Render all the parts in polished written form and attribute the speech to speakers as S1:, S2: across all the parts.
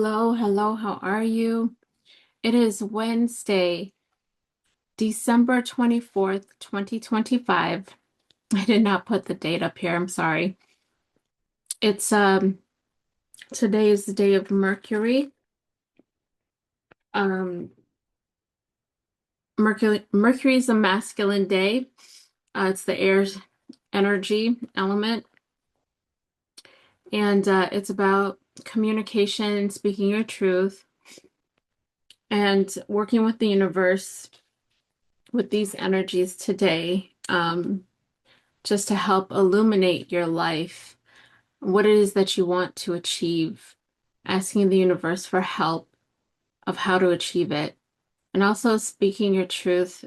S1: Hello, hello, how are you? It is Wednesday, December 24th, 2025. I did not put the date up here, I'm sorry. It's today is the day of Mercury. Um Mercury is a masculine day. It's the air energy element, and it's about communication, speaking your truth, and working with the universe with these energies today. Just to help illuminate your life, what it is that you want to achieve, asking the universe for help of how to achieve it, and also speaking your truth,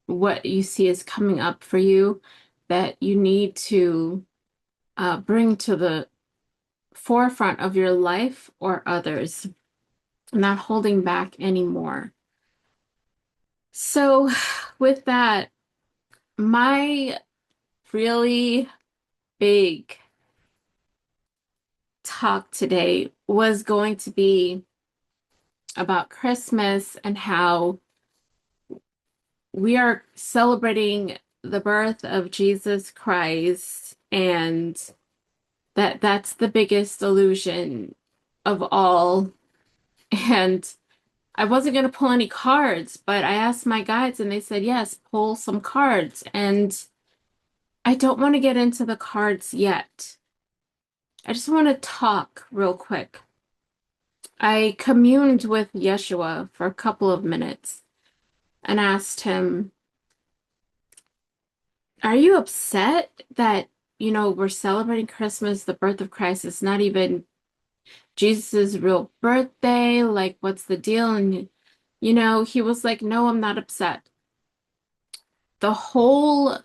S1: what you see is coming up for you that you need to bring to the forefront of your life or others, not holding back anymore. So, with that, my really big talk today was going to be about Christmas and how we are celebrating the birth of Jesus Christ, and that's the biggest illusion of all. And I wasn't going to pull any cards, but I asked my guides and they said, yes, pull some cards. And I don't want to get into the cards yet. I just want to talk real quick. I communed with Yeshua for a couple of minutes and asked him, are you upset that, we're celebrating Christmas, the birth of Christ? It's not even Jesus's real birthday. Like, what's the deal? And, he was like, no, I'm not upset. The whole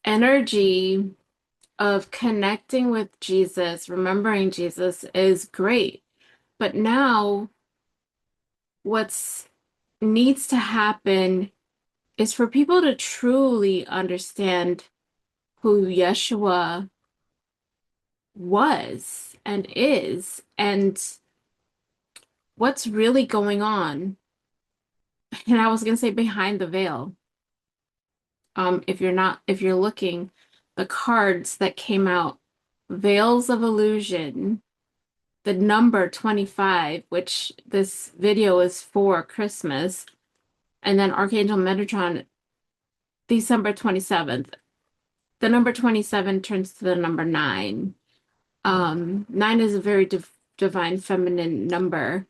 S1: energy of connecting with Jesus, remembering Jesus is great. But now what's needs to happen is for people to truly understand who Yeshua was and is, and what's really going on. And I was going to say behind the veil. If you're looking, the cards that came out, Veils of Illusion, the number 25, which this video is for Christmas, and then Archangel Metatron, December 27th. The number 27 turns to the number 9. Nine is a very divine feminine number,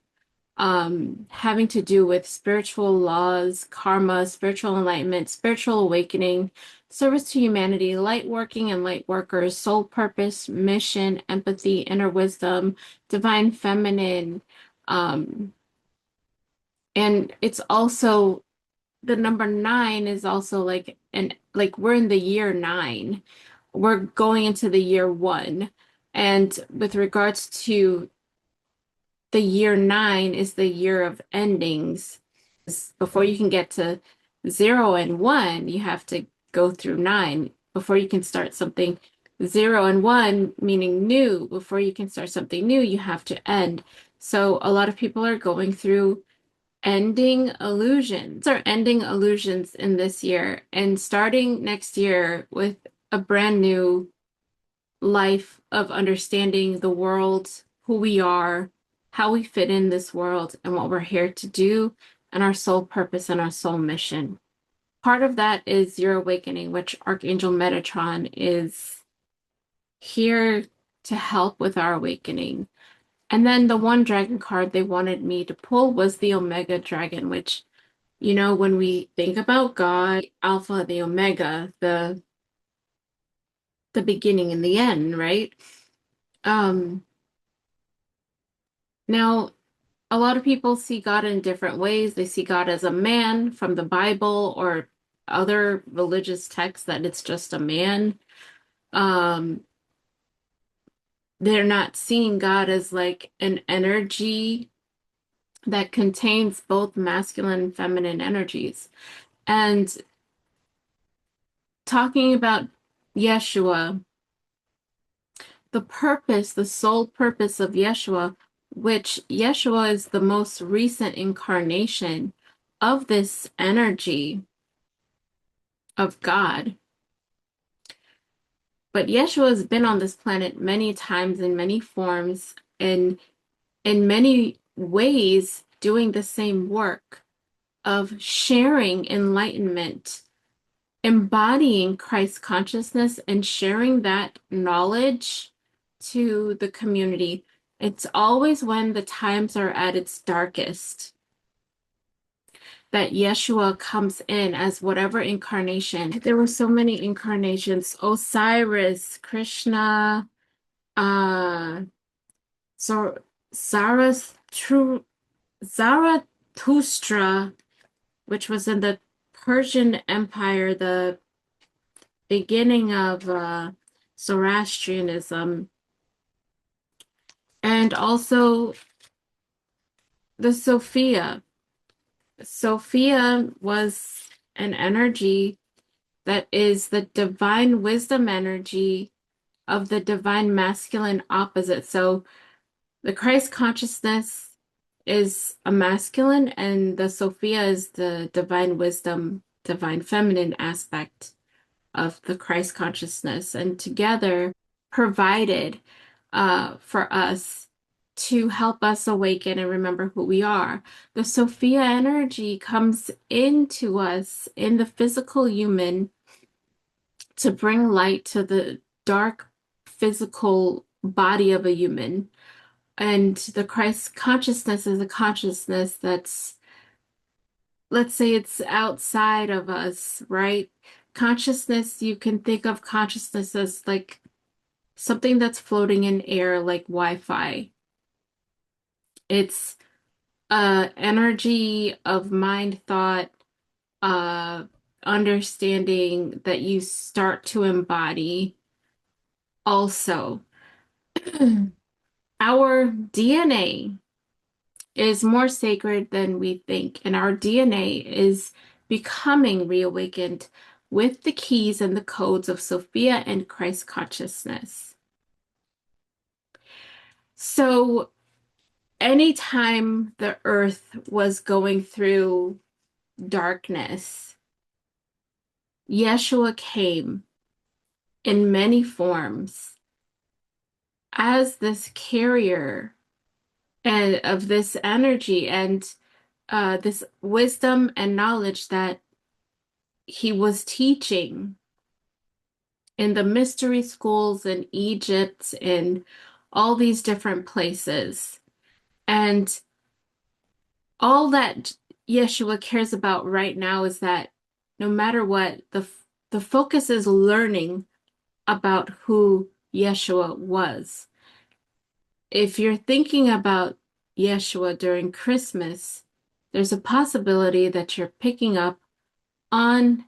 S1: having to do with spiritual laws, karma, spiritual enlightenment, spiritual awakening, service to humanity, light working and light workers, soul purpose, mission, empathy, inner wisdom, divine feminine. Um, and it's also the number 9 is also like we're in the year 9. We're going into the year 1. And with regards to the year 9 is the year of endings. Before you can get to 0 and 1, you have to go through 9 before you can start something. 0 and 1 meaning new. Before you can start something new, you have to end. So a lot of people are going through ending illusions or ending illusions in this year and starting next year with a brand new life of understanding the world, who we are, how we fit in this world, and what we're here to do, and our soul purpose and our soul mission. Part of that is your awakening, which Archangel Metatron is here to help with our awakening. And then the one dragon card they wanted me to pull was the Omega Dragon, which, when we think about God, Alpha, the Omega, the beginning and the end, right? Um, Now, a lot of people see God in different ways. They see God as a man from the Bible or other religious texts that it's just a man. Um, they're not seeing God as like an energy that contains both masculine and feminine energies. And talking about Yeshua, the purpose, the sole purpose of Yeshua which Yeshua is the most recent incarnation of this energy of God. But Yeshua has been on this planet many times in many forms and in many ways doing the same work of sharing enlightenment, embodying Christ consciousness and sharing that knowledge to the community. It's always when the times are at its darkest that Yeshua comes in as whatever incarnation. There were so many incarnations: Osiris, Krishna, uh, so Zarathustra, which was in the Persian Empire, the beginning of Zoroastrianism, and also the Sophia. Sophia was an energy that is the divine wisdom energy of the divine masculine opposite. So the Christ consciousness is a masculine, and the Sophia is the divine wisdom, divine feminine aspect of the Christ consciousness, and together provided for us to help us awaken and remember who we are. The Sophia energy comes into us in the physical human to bring light to the dark physical body of a human. And the Christ consciousness is a consciousness that's, let's say, it's outside of us, right? Consciousness, you can think of consciousness as like something that's floating in air, like Wi-Fi. It's energy of mind, thought, uh, understanding that you start to embody. Also, our DNA is more sacred than we think, and our DNA is becoming reawakened with the keys and the codes of Sophia and Christ consciousness. So, anytime the earth was going through darkness, Yeshua came in many forms as this carrier and of this energy and this wisdom and knowledge that he was teaching in the mystery schools in Egypt, in all these different places. And all that Yeshua cares about right now is that no matter what, the focus is learning about who Yeshua was. If you're thinking about Yeshua during Christmas, there's a possibility that you're picking up on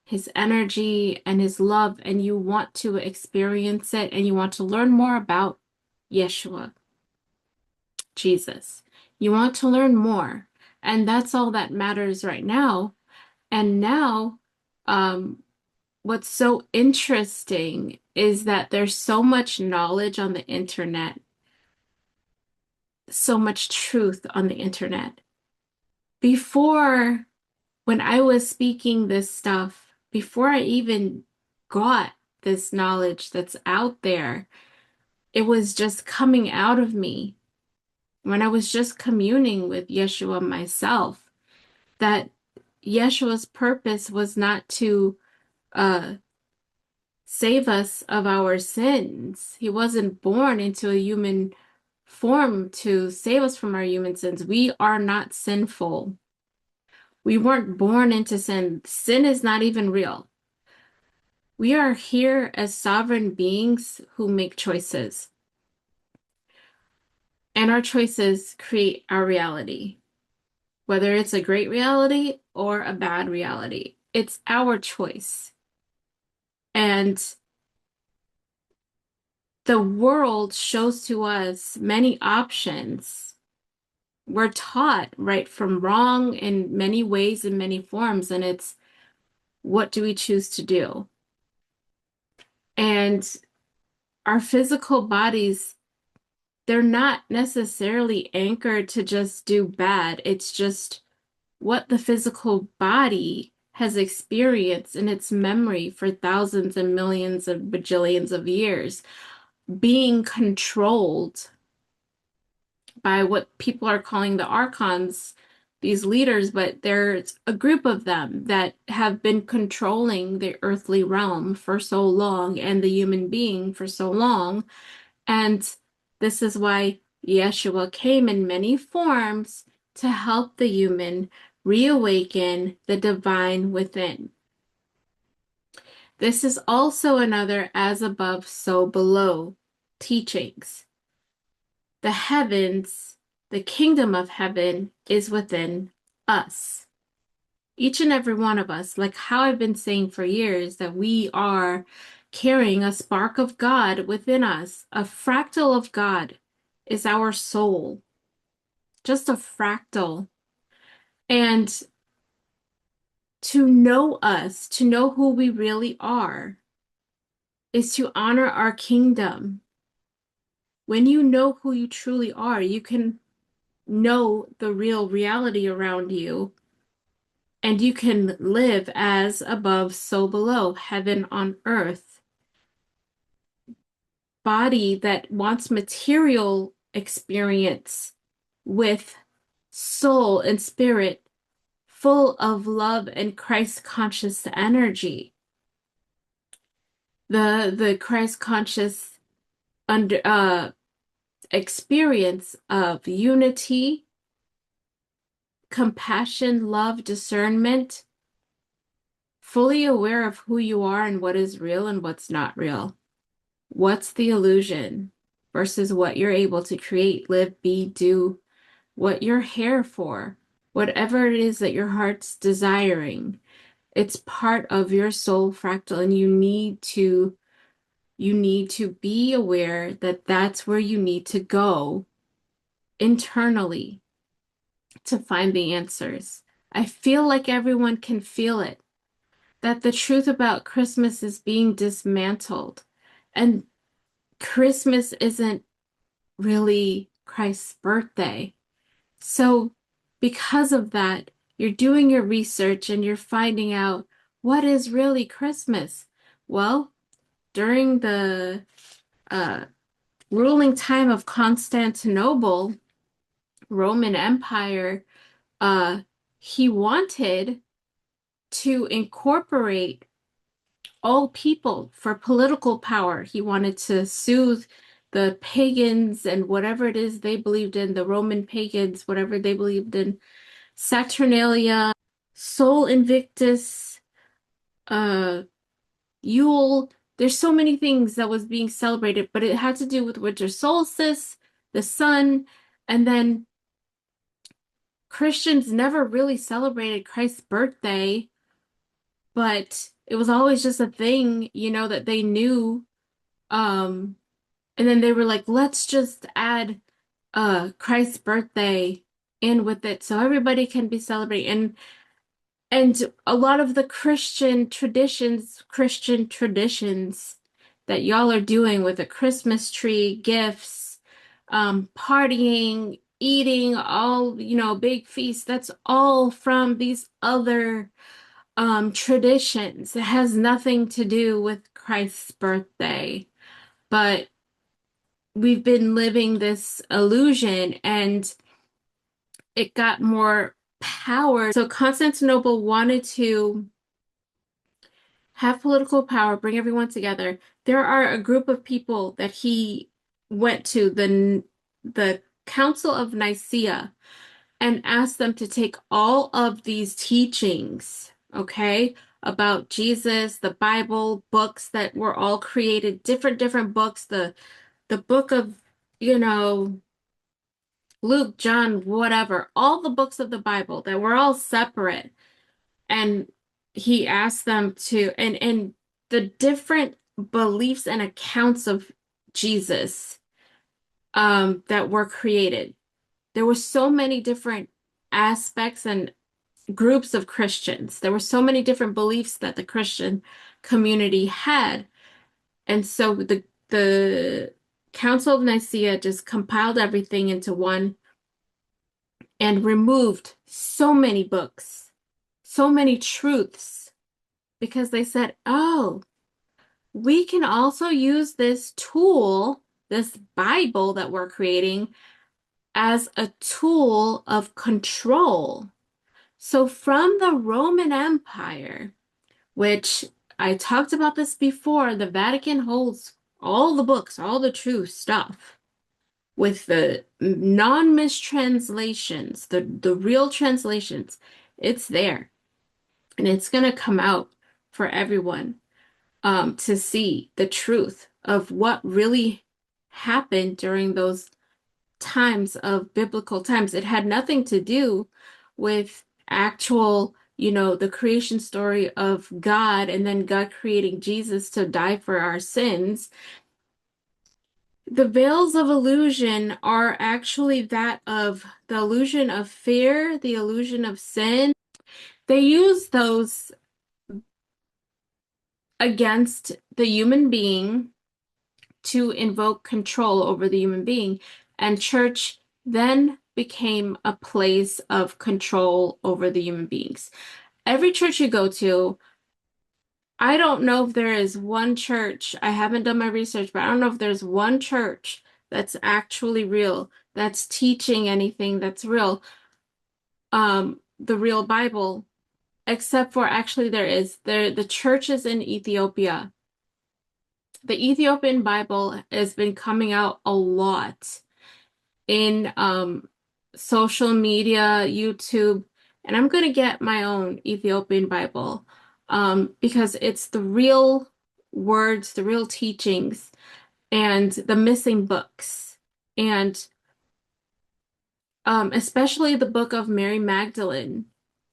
S1: his energy and his love, and you want to experience it and you want to learn more about Yeshua, Jesus. You want to learn more. And that's all that matters right now. And now, um, what's so interesting is that there's so much knowledge on the internet, so much truth on the internet. Before, when I was speaking this stuff, before I even got this knowledge that's out there, it was just coming out of me when I was just communing with Yeshua myself, that Yeshua's purpose was not to uh, save us of our sins. He wasn't born into a human form to save us from our human sins. We are not sinful. We weren't born into sin. Sin is not even real. We are here as sovereign beings who make choices, and our choices create our reality. Whether it's a great reality or a bad reality, it's our choice. And the world shows to us many options. We're taught right from wrong in many ways, in many forms, and it's what do we choose to do? And our physical bodies they're not necessarily anchored to just do bad. It's just what the physical body has experienced in its memory for thousands and millions and bajillions of years, being controlled by what people are calling the archons, these leaders, but there's a group of them that have been controlling the earthly realm for so long and the human being for so long. And this is why Yeshua came in many forms to help the human reawaken the divine within. This is also another as above, so below teachings. The heavens, the kingdom of heaven is within us. Each and every one of us, like how I've been saying for years, that we are carrying a spark of God within us. A fractal of God is our soul, just a fractal. And to know us, to know who we really are, is to honor our kingdom. When you know who you truly are, you can know the real reality around you, and you can live as above, so below, heaven on earth. Body that wants material experience with soul and spirit full of love and Christ conscious energy. The Christ conscious under experience of unity, compassion, love, discernment, fully aware of who you are and what is real and what's not real. What's the illusion versus what you're able to create, live, be, do, what you're here for, whatever it is that your heart's desiring. It's part of your soul fractal, and you need to be aware that that's where you need to go internally to find the answers. I feel like everyone can feel it, that the truth about Christmas is being dismantled. And Christmas isn't really Christ's birthday. So, because of that, you're doing your research and you're finding out what is really Christmas. Well, during the uh, ruling time of Constantinople, Roman Empire, uh, he wanted to incorporate all people for political power. He wanted to soothe the pagans and whatever it is they believed in, the Roman pagans, whatever they believed in, Saturnalia, Sol Invictus, uh, Yule. There's so many things that was being celebrated, but it had to do with winter solstice, the sun, and then Christians never really celebrated Christ's birthday, but it was always just a thing, that they knew. Um, and then they were like, let's just add Christ's birthday in with it so everybody can be celebrating. And a lot of the Christian traditions that y'all are doing with a Christmas tree, gifts, partying, eating, all, big feasts, that's all from these other traditions. It has nothing to do with Christ's birthday. But we've been living this illusion, and it got more power. So Constantinople wanted to have political power, bring everyone together. There are a group of people that he went to the Council of Nicaea and asked them to take all of these teachings, okay, about Jesus, the Bible, books that were all created, different books, the book of, you know, Luke, John, whatever, all the books of the Bible that were all separate. And he asked them to, and the different beliefs and accounts of Jesus that were created. There were so many different aspects and groups of Christians. There were so many different beliefs that the Christian community had. And so the Council of Nicaea just compiled everything into one and removed so many books, so many truths, because they said, oh, we can also use this tool, this Bible that we're creating, as a tool of control. So from the Roman Empire, which I talked about this before, the Vatican holds all the books, all the true stuff with the non-mistranslations, the real translations. It's there and it's going to come out for everyone to see the truth of what really happened during those times of biblical times. It had nothing to do with actual, the creation story of God and then God creating Jesus to die for our sins. The veils of illusion are actually that of the illusion of fear, the illusion of sin. They use those against the human being to invoke control over the human being. And church then became a place of control over the human beings. Every church you go to, I don't know if there is one church, I haven't done my research, but I don't know if there's one church that's actually real, that's teaching anything that's real, the real Bible, except for actually the churches in Ethiopia. The Ethiopian Bible has been coming out a lot in social media, YouTube, and I'm going to get my own Ethiopian Bible because it's the real words, the real teachings, and the missing books. And especially the book of Mary Magdalene,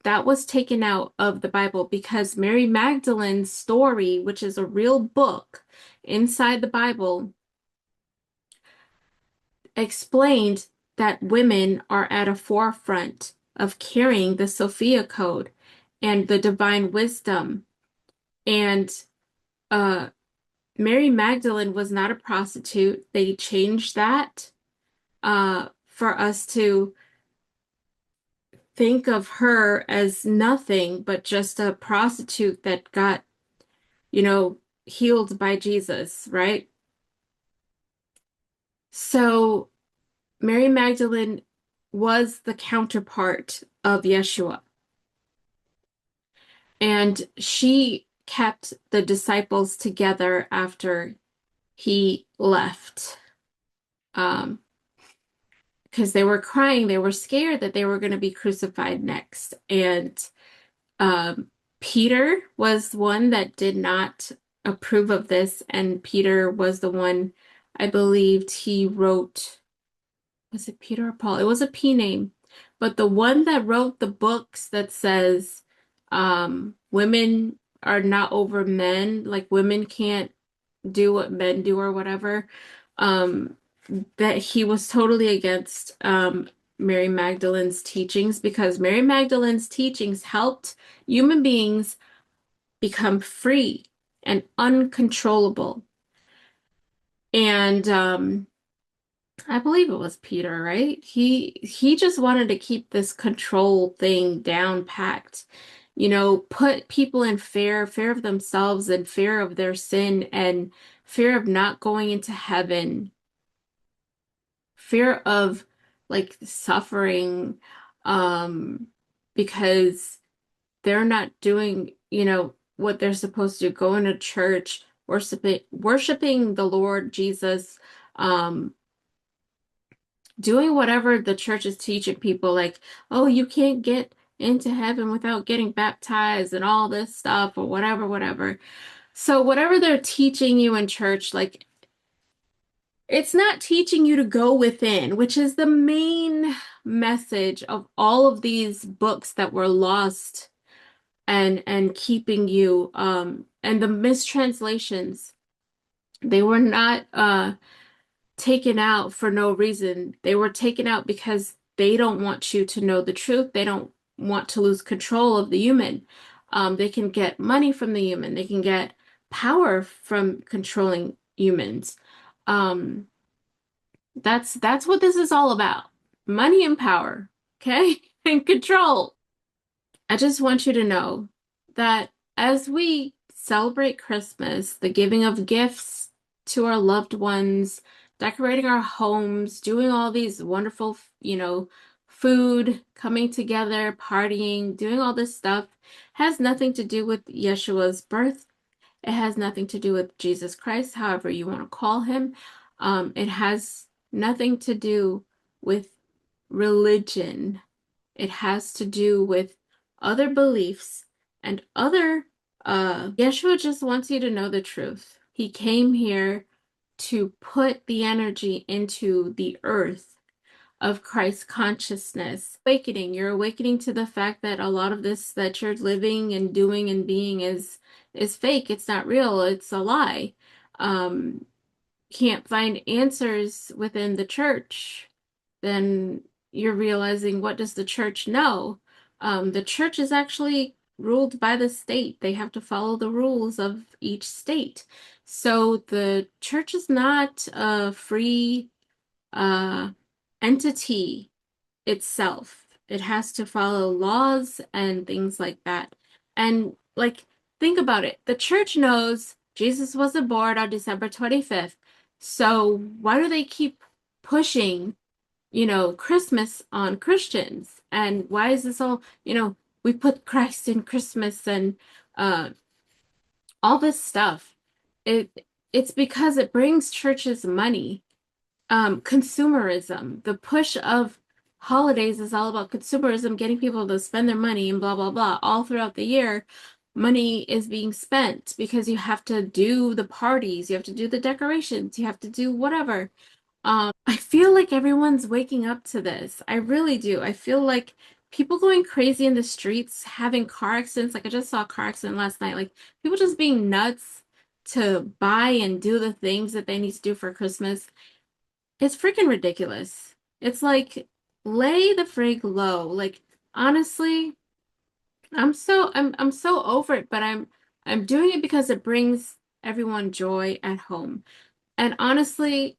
S1: that was taken out of the Bible because Mary Magdalene's story, which is a real book inside the Bible, explained that women are at a forefront of carrying the Sophia Code and the divine wisdom. And uh, Mary Magdalene was not a prostitute. They changed that for us to think of her as nothing but just a prostitute that got, healed by Jesus, right? So Mary Magdalene was the counterpart of Yeshua. And she kept the disciples together after he left. Because they were crying, they were scared that they were going to be crucified next. And um, Peter was one that did not approve of this. And Peter was the one, I believed he wrote, was it Peter or Paul? It was a P name. But the one that wrote the books that says women are not over men, like women can't do what men do or whatever, that he was totally against Mary Magdalene's teachings because Mary Magdalene's teachings helped human beings become free and uncontrollable. And I believe it was Peter, right? He just wanted to keep this control thing down packed. Put people in fear of themselves and fear of their sin and fear of not going into heaven, fear of like suffering, um, because they're not doing, what they're supposed to, going to church, worshiping the Lord Jesus, um, doing whatever the church is teaching people, like, oh, you can't get into heaven without getting baptized and all this stuff or whatever, whatever. So whatever they're teaching you in church, like it's not teaching you to go within, which is the main message of all of these books that were lost and keeping you and the mistranslations. They were not taken out for no reason. They were taken out because they don't want you to know the truth. They don't want to lose control of the human. They can get money from the human. They can get power from controlling humans. Um, That's what this is all about. Money and power, okay? And control. I just want you to know that as we celebrate Christmas, the giving of gifts to our loved ones, decorating our homes, doing all these wonderful, food, coming together, partying, doing all this stuff has nothing to do with Yeshua's birth. It has nothing to do with Jesus Christ, however you want to call him. It has nothing to do with religion. It has to do with other beliefs and other Yeshua just wants you to know the truth. He came here to put the energy into the earth of Christ consciousness. Awakening. You're awakening to the fact that a lot of this that you're living and doing and being is fake. It's not real. It's a lie. Um, can't find answers within the church, then you're realizing, what does the church know? The church is actually ruled by the state. They have to follow the rules of each state. So the church is not a free uh, entity itself. It has to follow laws and things like that. And like, think about it. The church knows Jesus was born on December 25th. So why do they keep pushing, Christmas on Christians? And why is this all, we put Christ in Christmas and uh all this stuff. It's because it brings churches money. Consumerism. The push of holidays is all about consumerism, getting people to spend their money and blah, blah, blah. All throughout the year, money is being spent because you have to do the parties, you have to do the decorations, you have to do whatever. I feel like everyone's waking up to this. I really do. I feel like people going crazy in the streets, having car accidents. Like I just saw a car accident last night. Like people just being nuts to buy and do the things that they need to do for Christmas. It's freaking ridiculous. It's like, lay the frig low. Like honestly, I'm so over it, but I'm doing it because it brings everyone joy at home. And honestly,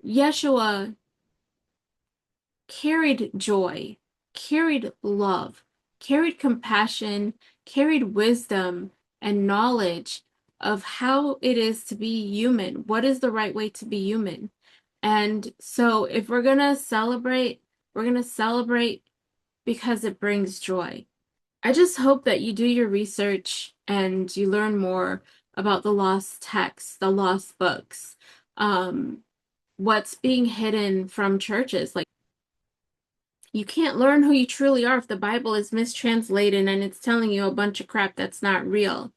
S1: Yeshua carried joy, carried love, carried compassion, carried wisdom and knowledge of how it is to be human. What is the right way to be human? And so if we're gonna celebrate because it brings joy. I just hope that you do your research and you learn more about the lost texts, the lost books, um, what's being hidden from churches. Like, you can't learn who you truly are if the Bible is mistranslated and it's telling you a bunch of crap that's not real,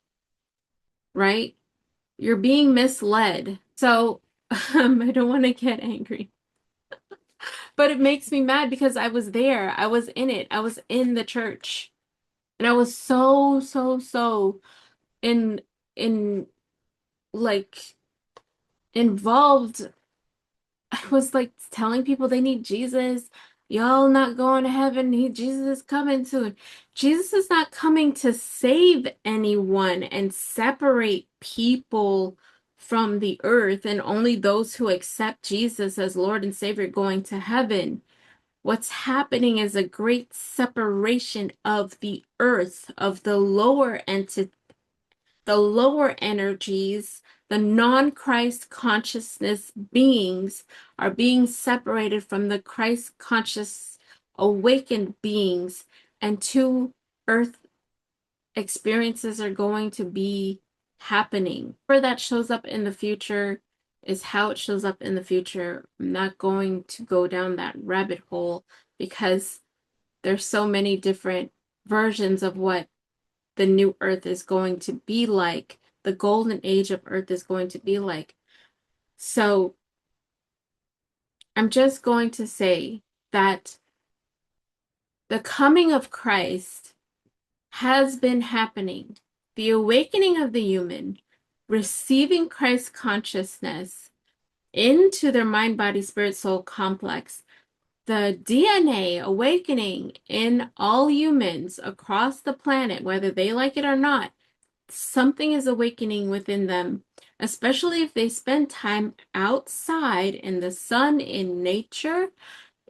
S1: right? You're being misled. So, I don't want to get angry, but it makes me mad because I was there. I was in it. I was in the church. And I was so, so, so in in like involved. I was like telling people they need Jesus. Y'all not going to heaven. Jesus is coming soon. Jesus is not coming to save anyone and separate people from the earth, and only those who accept Jesus as Lord and Savior going to heaven. What's happening is a great separation of the earth, of the lower energies, the non-Christ consciousness beings are being separated from the Christ conscious awakened beings, and two earth experiences are going to be happening. Where that shows up in the future is how it shows up in the future. I'm not going to go down that rabbit hole because there's so many different versions of what the new earth is going to be like, the golden age of earth is going to be like. So I'm just going to say that the coming of Christ has been happening. The awakening of the human, receiving Christ consciousness into their mind, body, spirit, soul complex, the DNA awakening in all humans across the planet, whether they like it or not, something is awakening within them, especially if they spend time outside in the sun, in nature,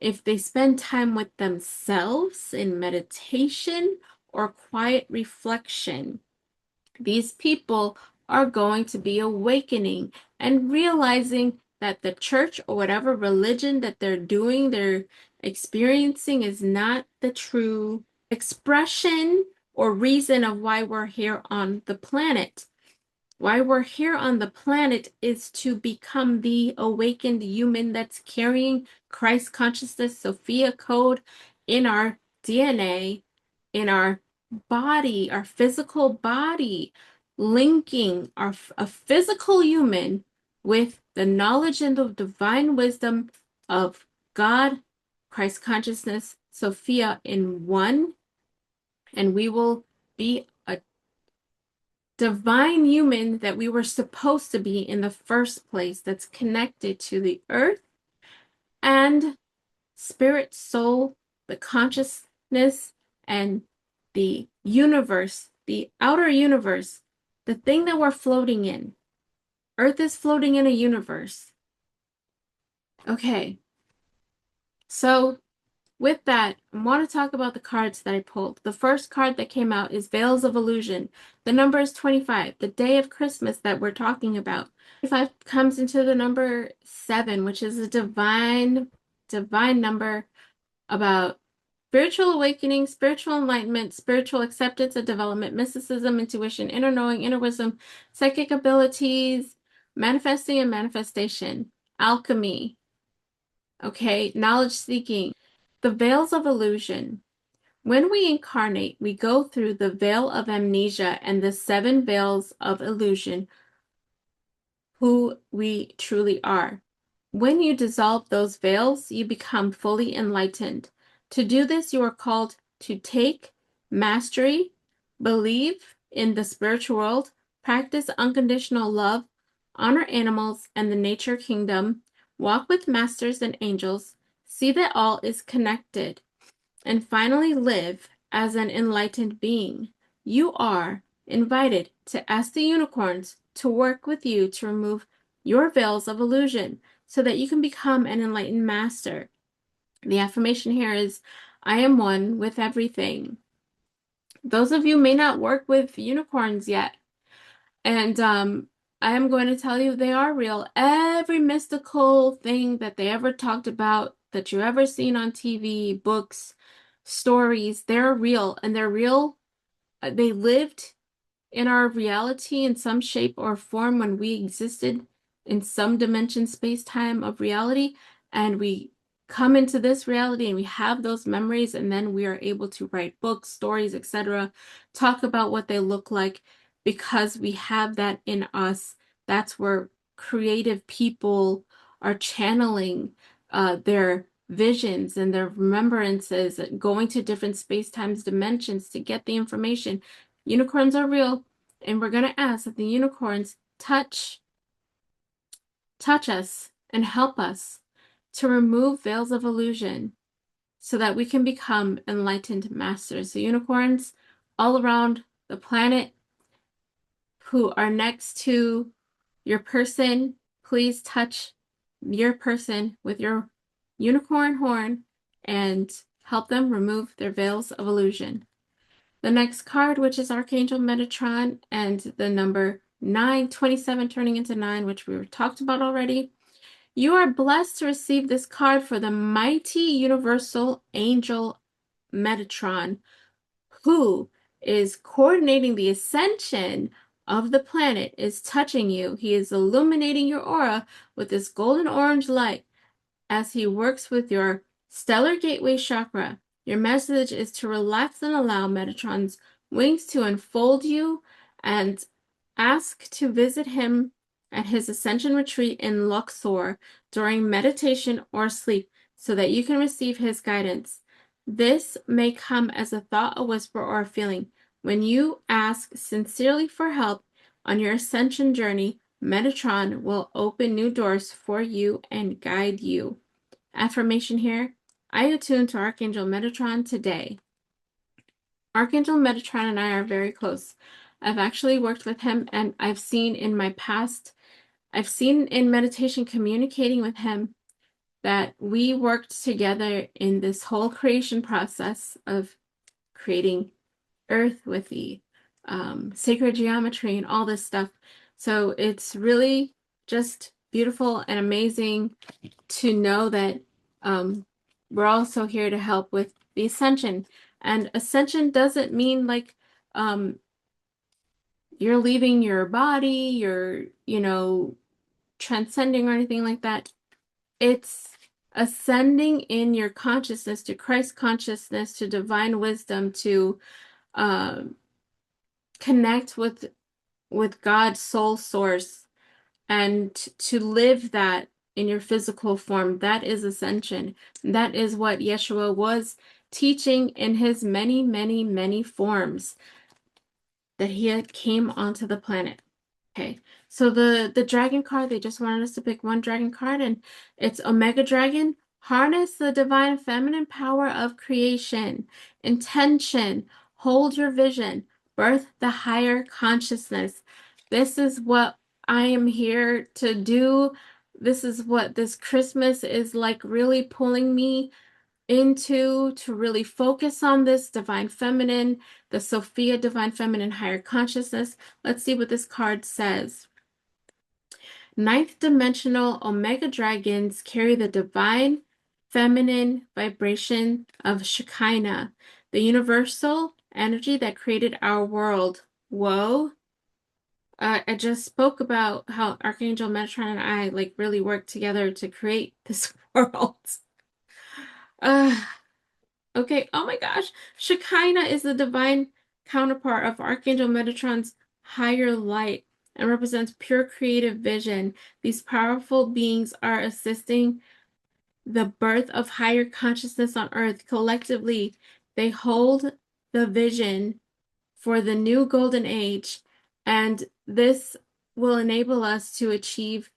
S1: if they spend time with themselves in meditation or quiet reflection. These people are going to be awakening and realizing that the church or whatever religion that they're experiencing is not the true expression or reason of why we're here on the planet. Why we're here on the planet is to become the awakened human that's carrying Christ consciousness, Sophia code in our DNA, in our body, our physical body, linking a physical human with the knowledge and the divine wisdom of God, Christ consciousness, Sophia in one, and we will be a divine human that we were supposed to be in the first place, that's connected to the earth and spirit, soul, the consciousness, and the universe, the outer universe, the thing that we're floating in. Earth is floating in a universe. Okay, so with that, I want to talk about the cards that I pulled. The first card that came out is Veils of Illusion. The number is 25, the day of Christmas that we're talking about. 25 comes into the number 7, which is a divine number about spiritual awakening, spiritual enlightenment, spiritual acceptance and development, mysticism, intuition, inner knowing, inner wisdom, psychic abilities, manifesting and manifestation, alchemy, okay, knowledge seeking. The veils of illusion. When we incarnate, we go through the veil of amnesia and the 7 veils of illusion, who we truly are. When you dissolve those veils, you become fully enlightened. To do this, you are called to take mastery, believe in the spiritual world, practice unconditional love, honor animals and the nature kingdom, walk with masters and angels, see that all is connected, and finally live as an enlightened being. You are invited to ask the unicorns to work with you to remove your veils of illusion so that you can become an enlightened master. The affirmation here is, I am one with everything. Those of you may not work with unicorns yet, and I am going to tell you they are real. Every mystical thing that they ever talked about, that you ever seen on TV, books, stories, they're real, and they're real. They lived in our reality in some shape or form when we existed in some dimension, space, time of reality, and we come into this reality and we have those memories, and then we are able to write books, stories, etc., talk about what they look like because we have that in us. That's where creative people are channeling their visions and their remembrances, going to different space times dimensions to get the information. Unicorns are real, and we're going to ask that the unicorns touch us and help us to remove veils of illusion so that we can become enlightened masters. The unicorns all around the planet who are next to your person, please touch your person with your unicorn horn and help them remove their veils of illusion. The next card, which is Archangel Metatron, and the number 9, 27 turning into 9, which we talked about already. You are blessed to receive this card for the mighty universal angel Metatron, who is coordinating the ascension of the planet, is touching you. He is illuminating your aura with this golden orange light as he works with your stellar gateway chakra. Your message is to relax and allow Metatron's wings to enfold you, and ask to visit him at his ascension retreat in Luxor during meditation or sleep so that you can receive his guidance. This may come as a thought, a whisper, or a feeling. When you ask sincerely for help on your ascension journey, Metatron will open new doors for you and guide you. Affirmation here, I attune to Archangel Metatron today. Archangel Metatron and I are very close. I've actually worked with him, and I've seen in my past, I've seen in meditation communicating with him that we worked together in this whole creation process of creating Earth with the sacred geometry and all this stuff. So it's really just beautiful and amazing to know that we're also here to help with the ascension. And ascension doesn't mean like um, you're leaving your body, you're, transcending or anything like that. It's ascending in your consciousness to Christ consciousness, to divine wisdom, to um, connect with God's soul source, and to live that in your physical form. That is ascension. That is what Yeshua was teaching in his many, many, many forms that he had came onto the planet. Okay, so the dragon card, they just wanted us to pick one dragon card, and it's Omega Dragon. Harness the divine feminine power of creation. Intention. Hold your vision. Birth the higher consciousness. This is what I am here to do. This is what this Christmas is like really pulling me into, to really focus on this divine feminine, the Sophia divine feminine higher consciousness. Let's see what this card says. Ninth dimensional Omega dragons carry the divine feminine vibration of Shekinah, the universal energy that created our world. Whoa. I just spoke about how Archangel Metatron and I like really worked together to create this world. Uh, Okay, oh my gosh. Shekinah is the divine counterpart of Archangel Metatron's higher light and represents pure creative vision. These powerful beings are assisting the birth of higher consciousness on earth. Collectively, they hold the vision for the new golden age, and this will enable us to achieve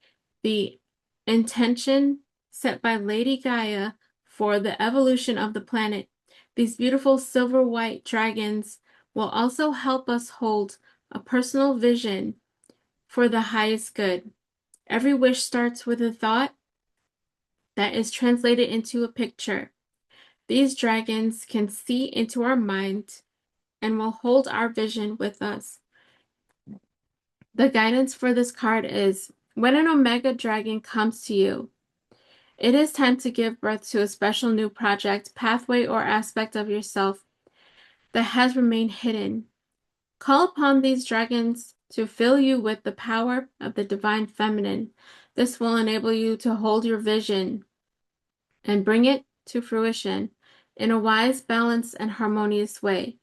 S1: the intention set by Lady Gaia for the evolution of the planet. These beautiful silver white dragons will also help us hold a personal vision for the highest good. Every wish starts with a thought that is translated into a picture. These dragons can see into our mind and will hold our vision with us. The guidance for this card is when an Omega Dragon comes to you, it is time to give birth to a special new project, pathway, or aspect of yourself that has remained hidden. Call upon these dragons to fill you with the power of the divine feminine. This will enable you to hold your vision and bring it to fruition in a wise, balanced, and harmonious way.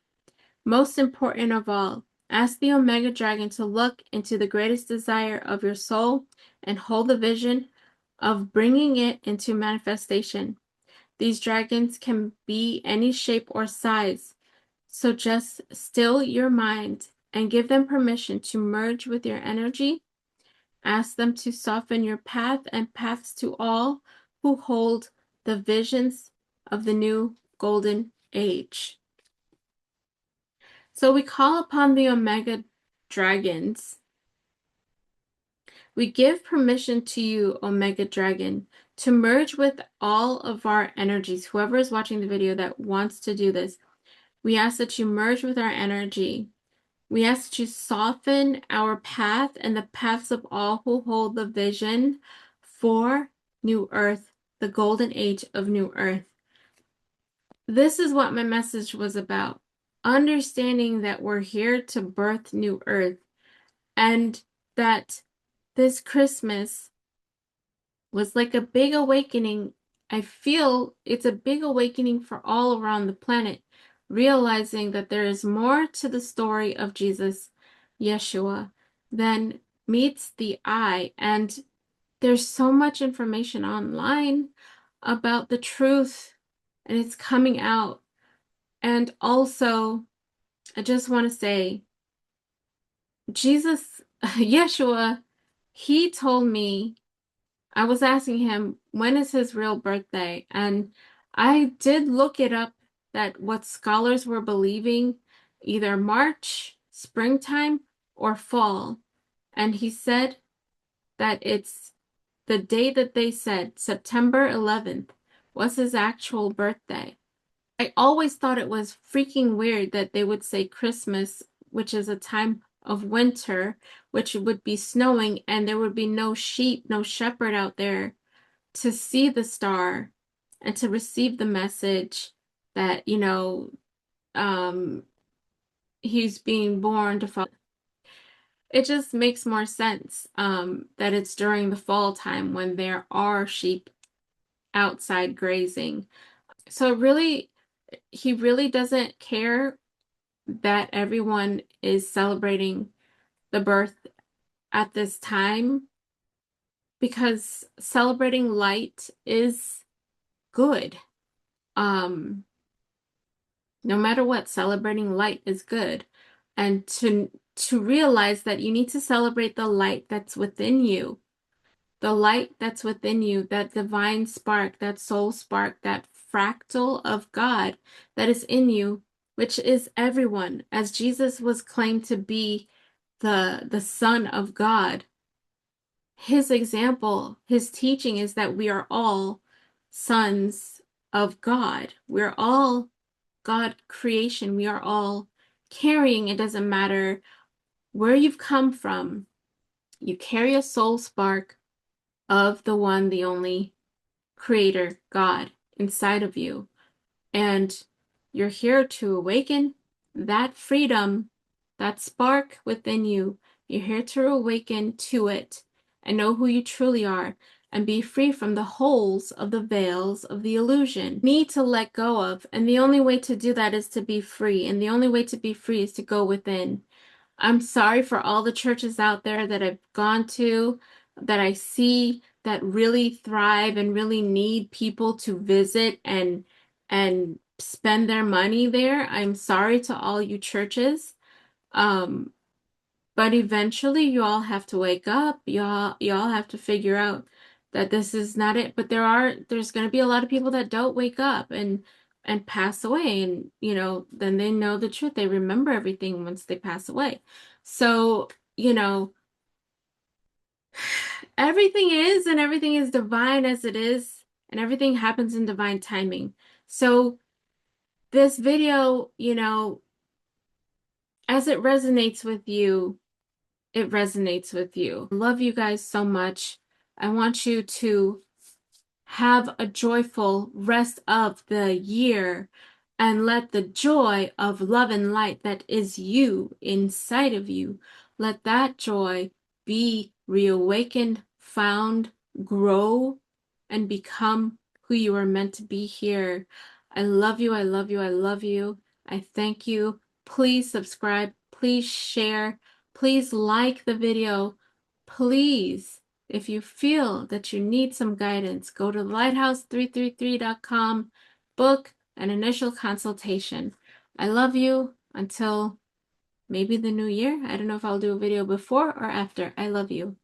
S1: Most important of all, ask the Omega Dragon to look into the greatest desire of your soul and hold the vision of bringing it into manifestation. These dragons can be any shape or size, so just still your mind and give them permission to merge with your energy. Ask them to soften your path and paths to all who hold the visions of the new golden age. So we call upon the Omega Dragons. We give permission to you, Omega Dragon, to merge with all of our energies. Whoever is watching the video that wants to do this, we ask that you merge with our energy. We ask that you soften our path and the paths of all who hold the vision for New Earth, the golden age of New Earth. This is what my message was about. Understanding that we're here to birth New Earth, and that this Christmas was like a big awakening. I feel it's a big awakening for all around the planet, realizing that there is more to the story of Jesus, Yeshua, than meets the eye. And there's so much information online about the truth, and it's coming out. And also, I just want to say, Jesus, Yeshua, he told me, I was asking him, when is his real birthday? And I did look it up, that what scholars were believing, either March springtime or fall. And he said that it's the day that they said, September 11th, was his actual birthday. I always thought it was freaking weird that they would say Christmas, which is a time of winter, which would be snowing, and there would be no sheep, no shepherd out there to see the star and to receive the message that, um, he's being born to follow. It just makes more sense, that it's during the fall time when there are sheep outside grazing. So he really doesn't care that everyone is celebrating the birth at this time, because celebrating light is good. Um, no matter what, celebrating light is good. And to realize that you need to celebrate the light that's within you, the light that's within you, that divine spark, that soul spark, that fractal of God that is in you, which is everyone, as Jesus was claimed to be the Son of God. His example, his teaching is that we are all sons of God. We're all God creation. We are all carrying, it doesn't matter where you've come from, you carry a soul spark of the one, the only creator, God, inside of you. And you're here to awaken that freedom, that spark within you. You're here to awaken to it and know who you truly are and be free from the holes of the veils of the illusion. Need to let go of. And the only way to do that is to be free. And the only way to be free is to go within. I'm sorry for all the churches out there that I've gone to, that I see that really thrive and really need people to visit and spend their money there. I'm sorry to all you churches. Um, but eventually you all have to wake up. You all have to figure out that this is not it. But there's going to be a lot of people that don't wake up and pass away, and then they know the truth. They remember everything once they pass away. So, everything is divine as it is, and everything happens in divine timing. So this video, as it resonates with you, it resonates with you. I love you guys so much. I want you to have a joyful rest of the year and let the joy of love and light that is you inside of you, let that joy be reawakened, found, grow, and become who you are meant to be here. I love you. I love you. I love you. I thank you. Please subscribe. Please share. Please like the video. Please, if you feel that you need some guidance, go to lighthouse333.com, book an initial consultation. I love you until maybe the new year. I don't know if I'll do a video before or after. I love you.